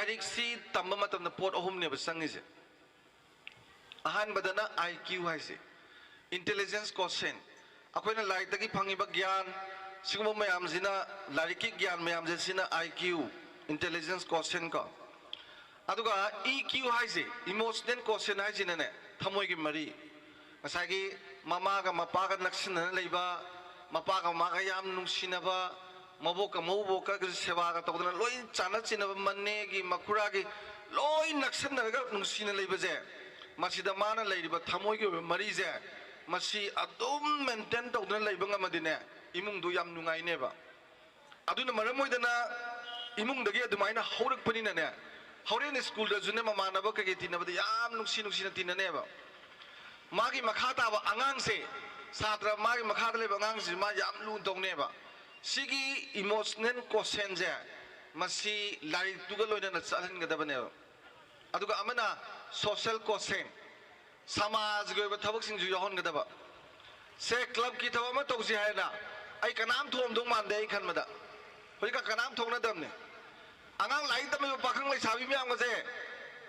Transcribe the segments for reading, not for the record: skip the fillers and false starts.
like सी तंब मतम pot अहुमने संगिसे Ahaan बदना IQ है से इंटेलिजेंस क्वेश्चन अखोना लाइक तकी फंगिब ज्ञान सिगुम मयाम सिना लाइक की ज्ञान मयाम सिना IQ इंटेलिजेंस क्वेश्चन का अदुगा EQ है से इमोशनल क्वेश्चन है जिनने थमोय की मरी ngसागी mamaga mapaga naksinna leiba mapaga maga yam nungsinaba maboka maboka sebaga tawdana loi chana chinaba manne gi makura gi loi naksinna ga nungsina leiba je masida mana leiba thamoi gi mari je masi adum maintain tawdana leiba ngamadine imung du yam nungai neba aduna maramoidana imung dagi adumaina haurak panina ne hauren school da june mamanaba ka ge tinaba yam nungsina tinaneba मागी मखाता व अंगांग से Sartre मागी मखाता ले अंगांग से मा याम लू दोंगने बा सिगी emotional question जे मसी like Tuga लोइना न चलन गदबने अदुगा अमना सोशल क्वेश्चन समाज गय थबक सिंग जु यहन गदबा से क्लब की थबा म तौसी हैना आई कनाम थोम दोंग मानदे आई खनमदा होइका कनाम थोंगना दमने अंगांग लाइक तमे पाखंग लै साबि म्याम गजे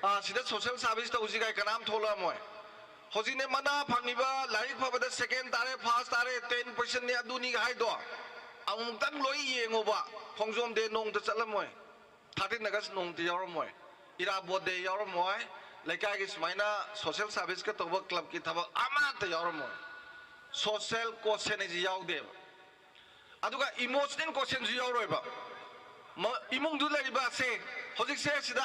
सिदा सोशल सर्विस तौसी गाय कनाम थोला मोय होजिने मना फंगिबा लाइक फबदा सेकेंड तारे फर्स्ट तारे 10% ने अदुनी हाय दो अमुतंग लोई येंगोबा खोंजोम दे नोंग त चलमोय 13 अगस्त नोंग त यारमोय इरा बोदे यारमोय लेकाय की समाइना सोशल सर्विस का तब क्लब की थबक अमा त यारमोय सोशल क्वेश्चन इज यावदे अदुगा इमोशनल क्वेश्चन जु यावरोयबा इमुंग दु लेबा से होजिक से सिदा